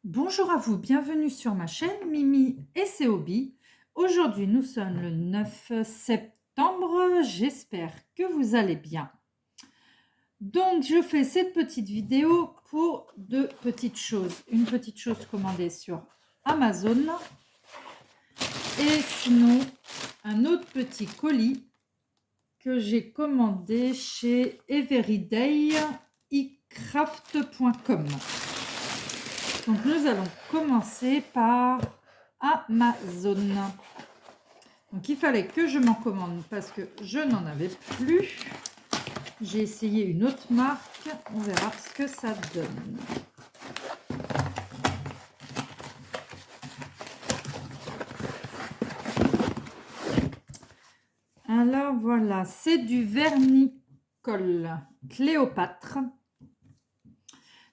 Bonjour à vous, bienvenue sur ma chaîne Mimi et ses hobbies. Aujourd'hui, nous sommes le 9 septembre. J'espère que vous allez bien. Donc, je fais cette petite vidéo pour deux petites choses. Une petite chose commandée sur Amazon et sinon un autre petit colis que j'ai commandé chez everydayecraft.com. Donc, nous allons commencer par Amazon. Donc, il fallait que je m'en commande parce que je n'en avais plus. J'ai essayé une autre marque. On verra ce que ça donne. Alors, voilà. C'est du vernicole Cléopâtre.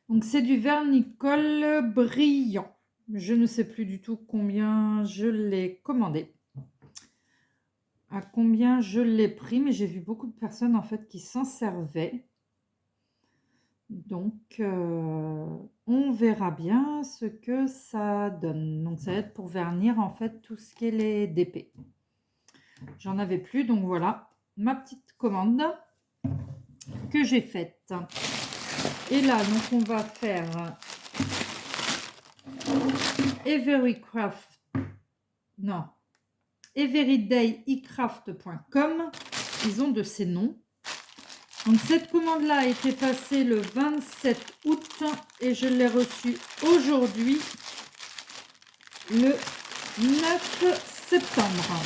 Donc, c'est du vernicole brillant. Je ne sais plus du tout combien je l'ai commandé. À combien je l'ai pris, mais j'ai vu beaucoup de personnes en fait qui s'en servaient. Donc, on verra bien ce que ça donne. Donc, ça va être pour vernir en fait tout ce qui est les DP. J'en avais plus, donc voilà ma petite commande que j'ai faite. Et là, donc on va faire everydayecraft.com. Ils ont de ces noms. Donc cette commande-là a été passée le 27 août et je l'ai reçue aujourd'hui, le 9 septembre.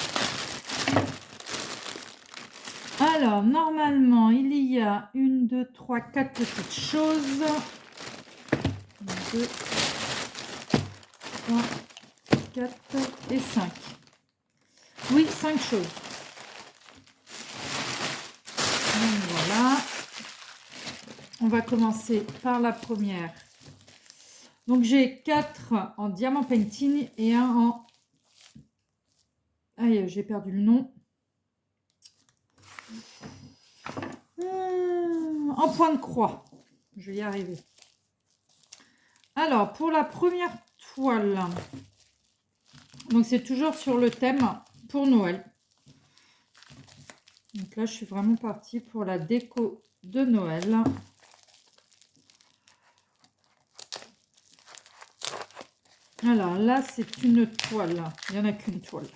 Alors, normalement, il y a 1, 2, 3, 4 petites choses. 2, 3, 4 et 5. Oui, 5 choses. Donc voilà. On va commencer par la première. Donc j'ai 4 en diamant painting et un en... Aïe, j'ai perdu le nom. En point de croix. Je vais y arriver. Alors, pour la première toile, donc c'est toujours sur le thème pour Noël. Donc là, je suis vraiment partie pour la déco de Noël. Alors là, c'est une toile. Il n'y en a qu'une toile.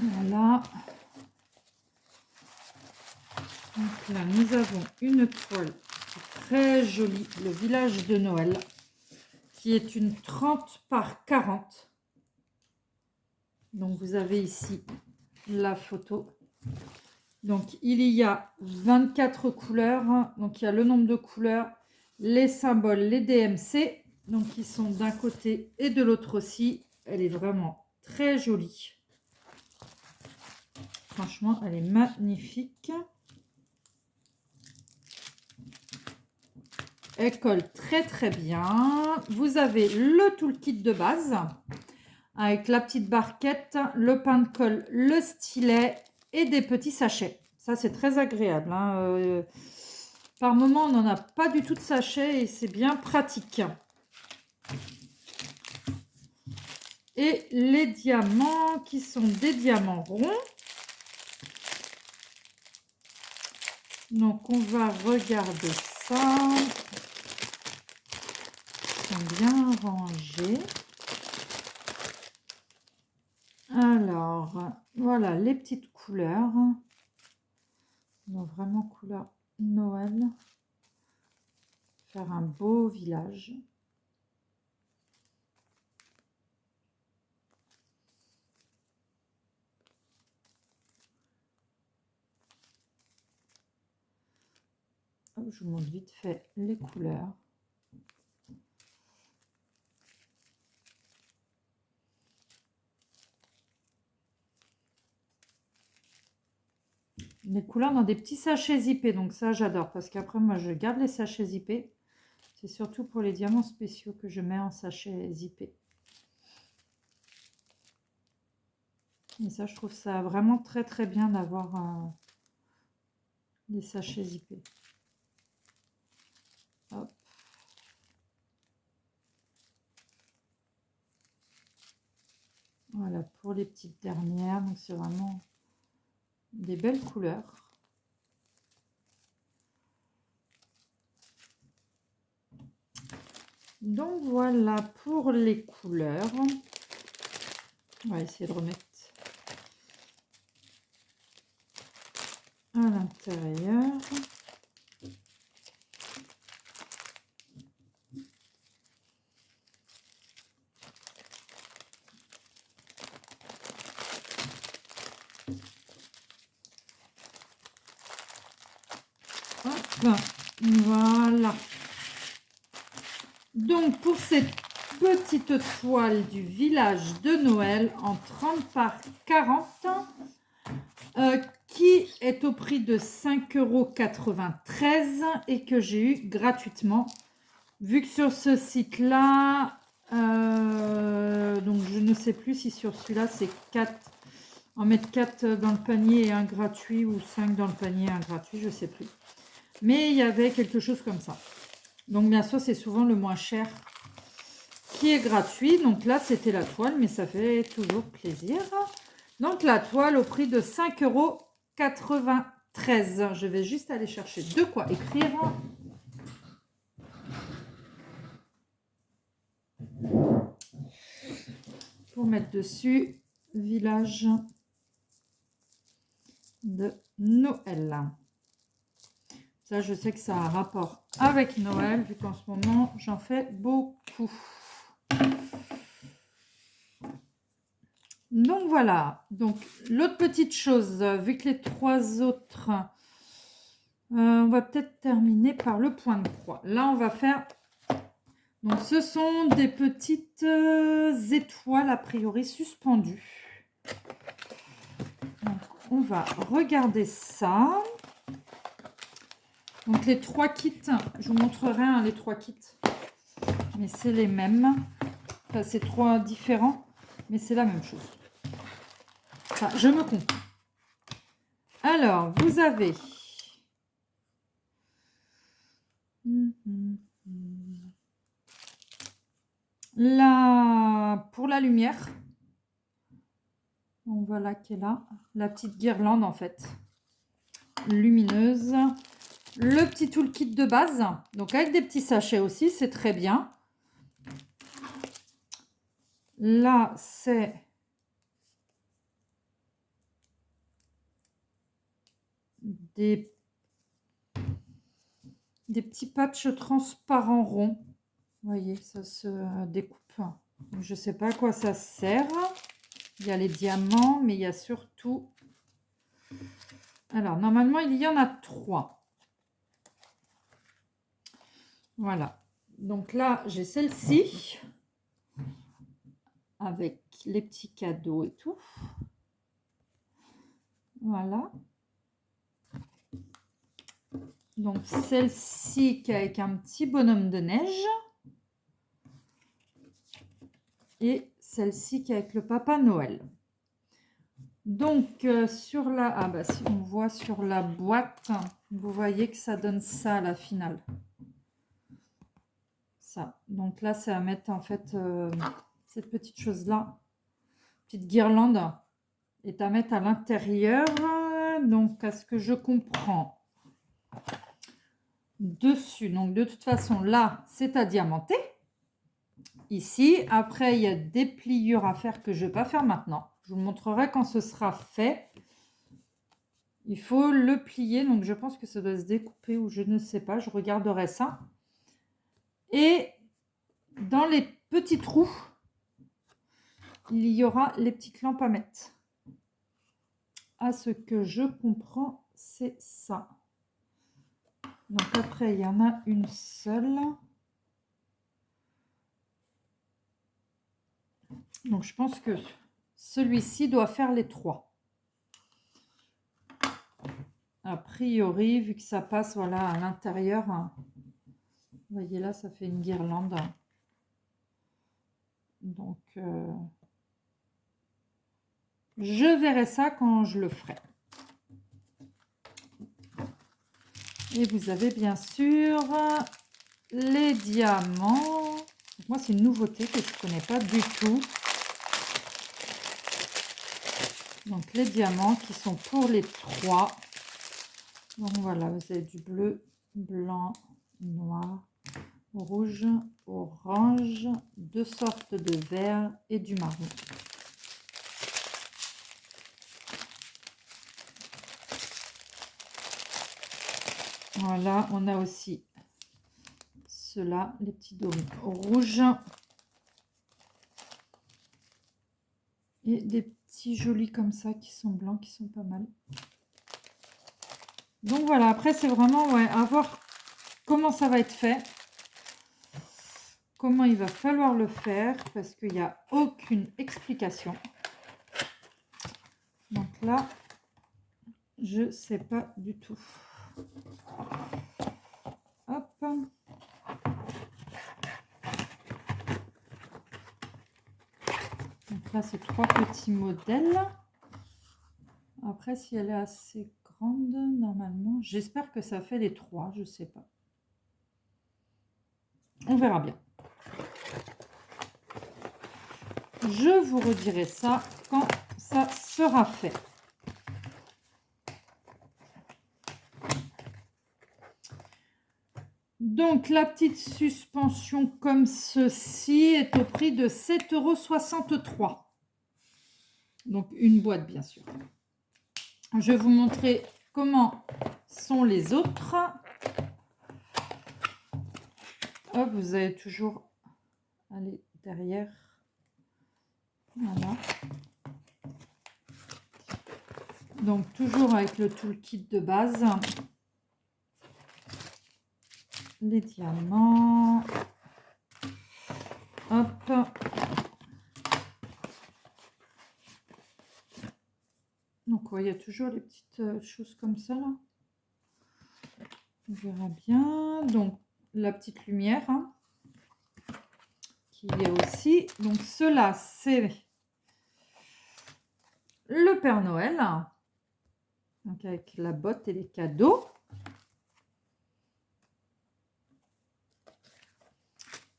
Voilà. Donc là, nous avons une toile très jolie, le village de Noël, qui est une 30 par 40. Donc vous avez ici la photo. Donc il y a 24 couleurs. Donc il y a le nombre de couleurs, les symboles, les DMC. Donc ils sont d'un côté et de l'autre aussi. Elle est vraiment très jolie. Franchement, elle est magnifique. Elle colle très très bien. Vous avez le toolkit de base avec la petite barquette, le pain de colle, le stylet et des petits sachets. Ça, c'est très agréable. Par moment, on n'en a pas du tout de sachets et c'est bien pratique. Et les diamants qui sont des diamants ronds. Donc, on va regarder ça. Ils sont bien rangés. Alors, voilà les petites couleurs. Donc, vraiment couleur Noël. Faire un beau village. Je vous montre vite fait les couleurs. Les couleurs dans des petits sachets zippés, donc ça j'adore parce qu'après moi je garde les sachets zippés. C'est surtout pour les diamants spéciaux que je mets en sachet zippé. Et ça je trouve ça vraiment très très bien d'avoir les sachets zippés. Hop. Voilà pour les petites dernières. Donc c'est vraiment des belles couleurs. Donc voilà pour les couleurs. On va essayer de remettre à l'intérieur. Hop, voilà. Donc pour cette petite toile du village de Noël en 30 par 40, qui est au prix de 5,93 € et que j'ai eu gratuitement. Vu que sur ce site-là, donc je ne sais plus si sur celui-là c'est 4, en mettre 4 dans le panier et un gratuit ou 5 dans le panier et un gratuit, je ne sais plus. Mais il y avait quelque chose comme ça. Donc bien sûr, c'est souvent le moins cher qui est gratuit. Donc là, c'était la toile, mais ça fait toujours plaisir. Donc la toile au prix de 5,93 €. Je vais juste aller chercher de quoi écrire. Pour mettre dessus, village de Noël. Ça, je sais que ça a un rapport avec Noël, vu qu'en ce moment, j'en fais beaucoup. Donc voilà. Donc l'autre petite chose, vu que les trois autres, on va peut-être terminer par le point de croix. Là, on va faire... Donc ce sont des petites étoiles, a priori, suspendues. Donc on va regarder ça. Donc les trois kits, je vous montrerai les trois kits, mais c'est les mêmes. Enfin, c'est trois différents, mais c'est la même chose. Enfin, je me comprends. Alors, vous avez pour la lumière, on voit là qu'elle est là, la petite guirlande en fait, lumineuse. Le petit toolkit de base, donc avec des petits sachets aussi, c'est très bien. Là, c'est des petits patchs transparents ronds. Vous voyez, ça se découpe. Je ne sais pas à quoi ça sert. Il y a les diamants, mais il y a surtout... Alors, normalement, il y en a 3. Voilà. Donc là, j'ai celle-ci avec les petits cadeaux et tout. Voilà. Donc celle-ci qui est avec un petit bonhomme de neige. Et celle-ci qui est avec le Papa Noël. Donc sur la... Ah bah si on voit sur la boîte, vous voyez que ça donne ça à la finale. Ça. Donc là, c'est à mettre en fait cette petite chose-là. Petite guirlande est à mettre à l'intérieur. Donc à ce que je comprends. Dessus. Donc de toute façon, là, c'est à diamanter. Ici, après, il y a des pliures à faire que je ne vais pas faire maintenant. Je vous montrerai quand ce sera fait. Il faut le plier, donc je pense que ça doit se découper ou je ne sais pas, je regarderai ça. Et dans les petits trous, il y aura les petites lampes à mettre. À ce que je comprends, c'est ça. Donc après, il y en a une seule. Donc je pense que celui-ci doit faire les 3. A priori, vu que ça passe voilà, à l'intérieur, vous voyez là, ça fait une guirlande. Donc, je verrai ça quand je le ferai. Et vous avez bien sûr les diamants. Moi, c'est une nouveauté que je ne connais pas du tout. Donc, les diamants qui sont pour les 3. Donc, voilà, vous avez du bleu, blanc, noir, rouge, orange, 2 sortes de vert et du marron. Voilà, on a aussi ceux-là, les petits dômes rouges. Et des petits jolis comme ça qui sont blancs, qui sont pas mal. Donc voilà, après c'est vraiment à voir comment ça va être fait. Comment il va falloir le faire parce qu'il n'y a aucune explication. Donc là, je ne sais pas du tout. Hop. Donc là, c'est 3 petits modèles. Après, si elle est assez grande, normalement, j'espère que ça fait les 3, je ne sais pas. On verra bien. Je vous redirai ça quand ça sera fait. Donc, la petite suspension comme ceci est au prix de 7,63 €. Donc, une boîte, bien sûr. Je vais vous montrer comment sont les autres. Hop, vous allez toujours aller derrière. Voilà. Donc, toujours avec le toolkit de base. Les diamants. Hop. Donc, il y a toujours les petites choses comme ça, là. On verra bien. Donc, la petite lumière qui est aussi. Donc, cela, c'est le Père Noël. Donc, avec la botte et les cadeaux.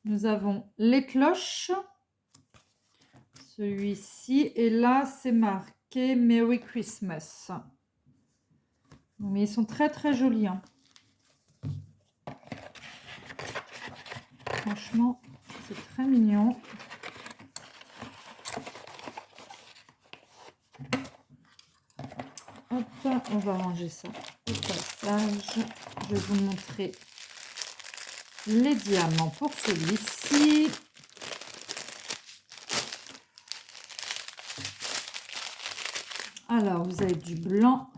Nous avons les cloches. Celui-ci. Et là, c'est marqué Merry Christmas. Mais ils sont très, très jolis. Franchement, c'est très mignon. Hop, on va ranger ça au passage. Je vais vous montrer les diamants pour celui-ci. Alors, vous avez du blanc,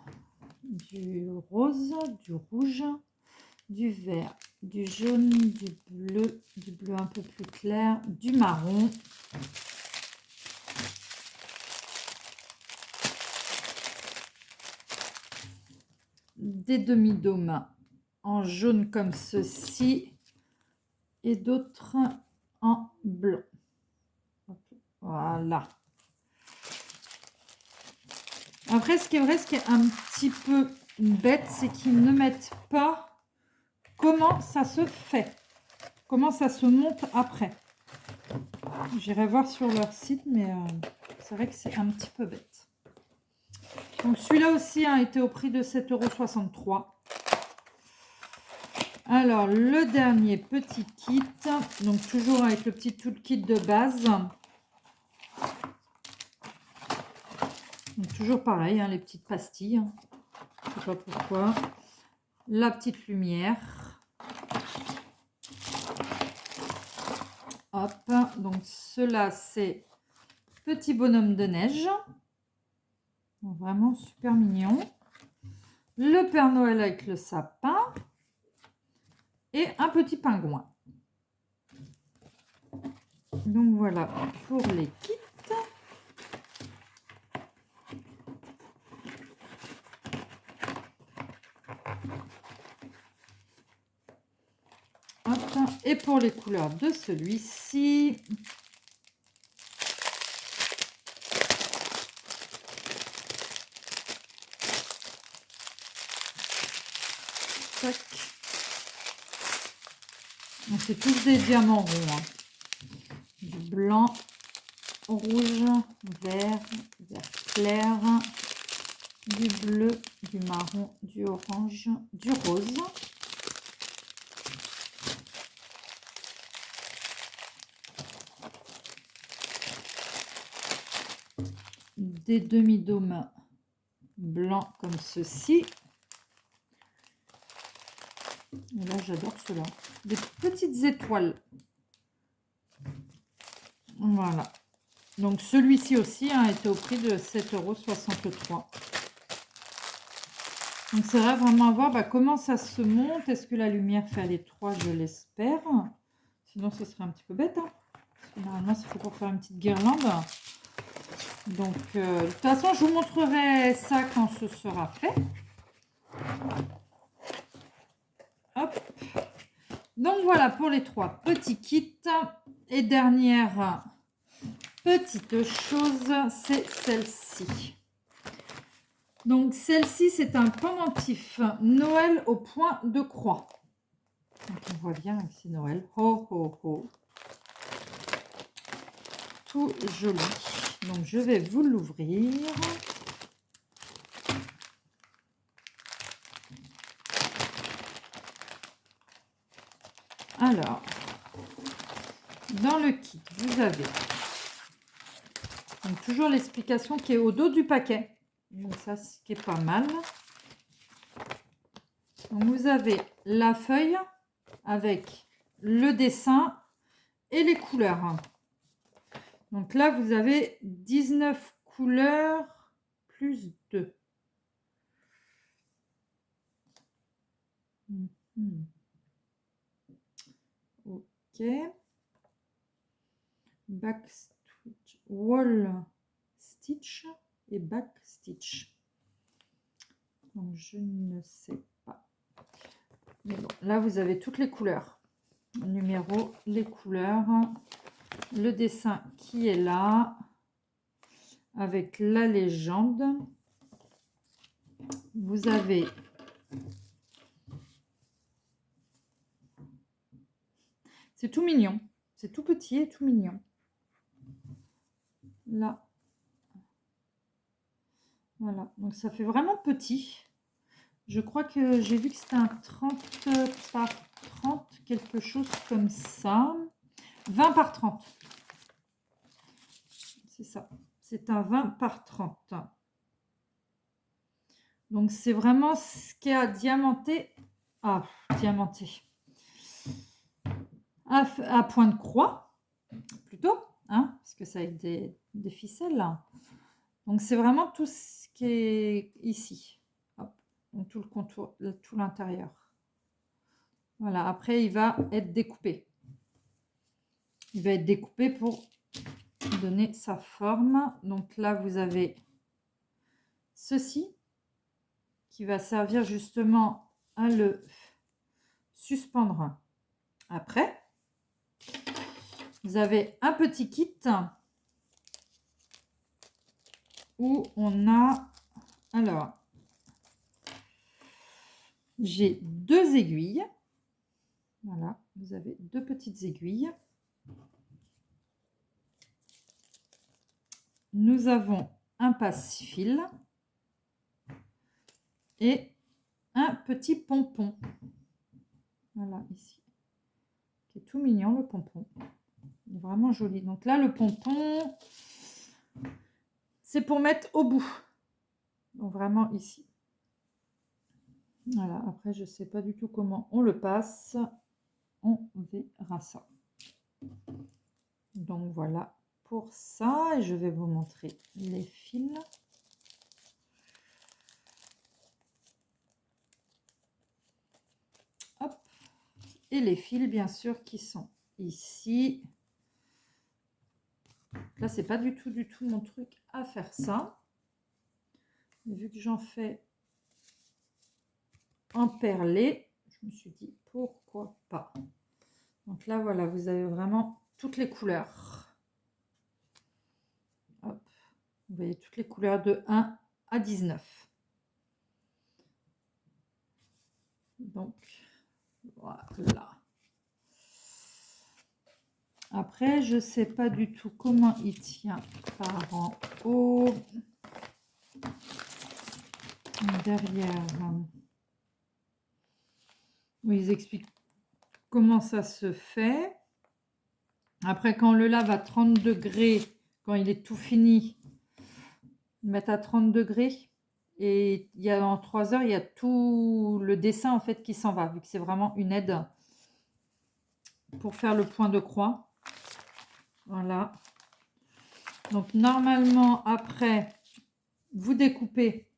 du rose, du rouge, du vert, du jaune, du bleu un peu plus clair, du marron. Des demi-dômes en jaune comme ceci et d'autres en blanc. Voilà. Après, ce qui est vrai, ce qui est un petit peu bête, c'est qu'ils ne mettent pas comment ça se fait, comment ça se monte après. J'irai voir sur leur site, mais c'est vrai que c'est un petit peu bête. Donc celui-là aussi a été au prix de 7,63 €. Alors, le dernier petit kit, donc toujours avec le petit toolkit de base. Donc, toujours pareil, les petites pastilles. Je ne sais pas pourquoi. La petite lumière. Hop, donc cela c'est petit bonhomme de neige. Donc, vraiment super mignon. Le Père Noël avec le sapin. Et un petit pingouin. Donc voilà pour les kits. Hop. Et pour les couleurs de celui-ci. Tac. Donc, c'est tous des diamants ronds. Hein. Du blanc, rouge, vert, vert clair, du bleu, du marron, du orange, du rose. Des demi-dômes blancs comme ceci. Et là, j'adore cela. Des petites étoiles. Voilà. Donc, celui-ci aussi a été au prix de 7,63 €. Donc, ça va vraiment voir comment ça se monte. Est-ce que la lumière fait les trois? Je l'espère. Sinon, ce serait un petit peu bête. Hein. Parce que normalement, il faut pour faire une petite guirlande. Donc, de toute façon, je vous montrerai ça quand ce sera fait. Hop. Donc, voilà pour les trois petits kits. Et dernière petite chose, c'est celle-ci. Donc, celle-ci, c'est un pendentif Noël au point de croix. Donc, on voit bien que c'est Noël. Ho, ho, ho. Tout joli. Donc, je vais vous l'ouvrir. Alors, dans le kit, vous avez donc, toujours l'explication qui est au dos du paquet. Donc, ça, ce qui est pas mal. Donc, vous avez la feuille avec le dessin et les couleurs. Donc là, vous avez 19 couleurs plus 2. Ok. Back stitch, wall stitch et back stitch. Donc je ne sais pas. Mais bon, là, vous avez toutes les couleurs. Le numéro, les couleurs, le dessin qui est là, avec la légende. Vous avez c'est tout mignon. C'est tout petit et tout mignon. Là. Voilà. Donc, ça fait vraiment petit. Je crois que j'ai vu que c'était un 30 par 30, quelque chose comme ça. 20 par 30. C'est ça. C'est un 20 par 30. Donc, c'est vraiment ce qui a diamanté. Ah, diamanté. À point de croix, plutôt. Hein, parce que ça a des ficelles. Donc, c'est vraiment tout ce qui est ici. Hop. Donc, tout le contour, tout l'intérieur. Voilà. Après, il va être découpé. Il va être découpé pour donner sa forme. Donc là, vous avez ceci qui va servir justement à le suspendre après. Vous avez un petit kit où on a, alors, j'ai 2 aiguilles. Voilà, vous avez 2 petites aiguilles. Nous avons un passe-fil et un petit pompon. Voilà, ici. Qui est tout mignon, le pompon. Il est vraiment joli. Donc là, le pompon, c'est pour mettre au bout. Donc vraiment ici. Voilà, après, je ne sais pas du tout comment on le passe. On verra ça. Donc voilà pour ça. Et je vais vous montrer les fils. Hop. Et les fils, bien sûr, qui sont ici. Là, c'est pas du tout mon truc à faire ça. Mais vu que j'en fais en perlé, je me suis dit pourquoi pas. Donc là, voilà, vous avez vraiment toutes les couleurs. Hop. Vous voyez toutes les couleurs de 1 à 19. Donc, voilà. Après, je ne sais pas du tout comment il tient par en haut. Derrière, où ils expliquent comment ça se fait. Après, quand on le lave à 30 degrés, quand il est tout fini, mettre à 30 degrés. Et il y a en 3 heures, il y a tout le dessin en fait qui s'en va, vu que c'est vraiment une aide pour faire le point de croix. Voilà. Donc normalement, après, vous découpez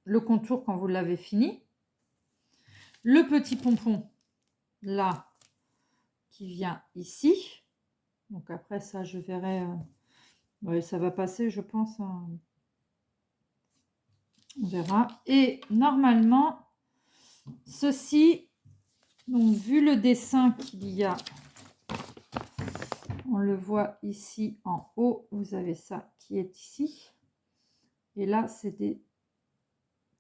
le contour quand vous l'avez fini. Le petit pompon, là, qui vient ici. Donc après, ça, je verrai. Ouais, ça va passer, je pense. Hein. On verra. Et normalement, ceci, donc vu le dessin qu'il y a, on le voit ici en haut, vous avez ça qui est ici. Et là, c'est des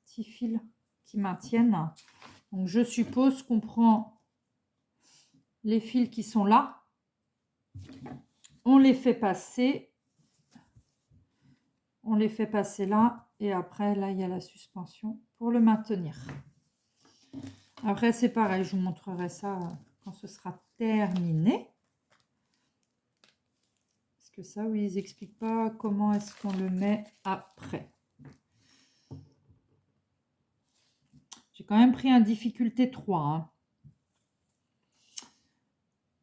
petits fils qui maintiennent. Donc, je suppose qu'on prend les fils qui sont là, on les fait passer là, et après, là, il y a la suspension pour le maintenir. Après, c'est pareil, je vous montrerai ça quand ce sera terminé. Parce que ça, oui, ils n'expliquent pas comment est-ce qu'on le met après. J'ai quand même pris un difficulté 3. Hein.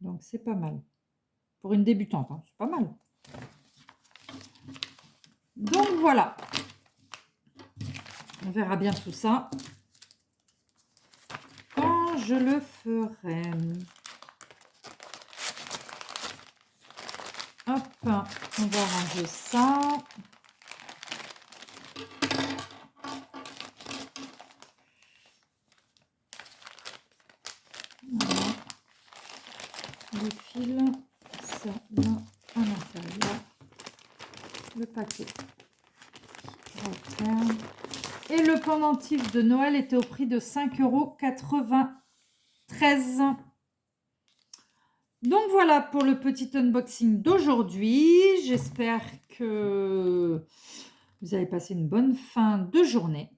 Donc, c'est pas mal. Pour une débutante, hein, c'est pas mal. Donc, voilà. On verra bien tout ça quand je le ferai. Hop, on va ranger ça. Voilà. Les fils, ça là à l'intérieur. Le paquet. Et le pendentif de Noël était au prix de 5,93 €. Donc voilà pour le petit unboxing d'aujourd'hui. J'espère que vous avez passé une bonne fin de journée.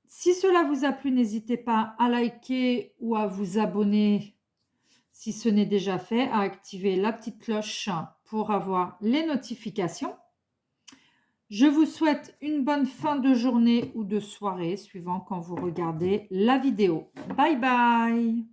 Si cela vous a plu, n'hésitez pas à liker ou à vous abonner si ce n'est déjà fait, à activer la petite cloche pour avoir les notifications. Je vous souhaite une bonne fin de journée ou de soirée, suivant quand vous regardez la vidéo. Bye bye!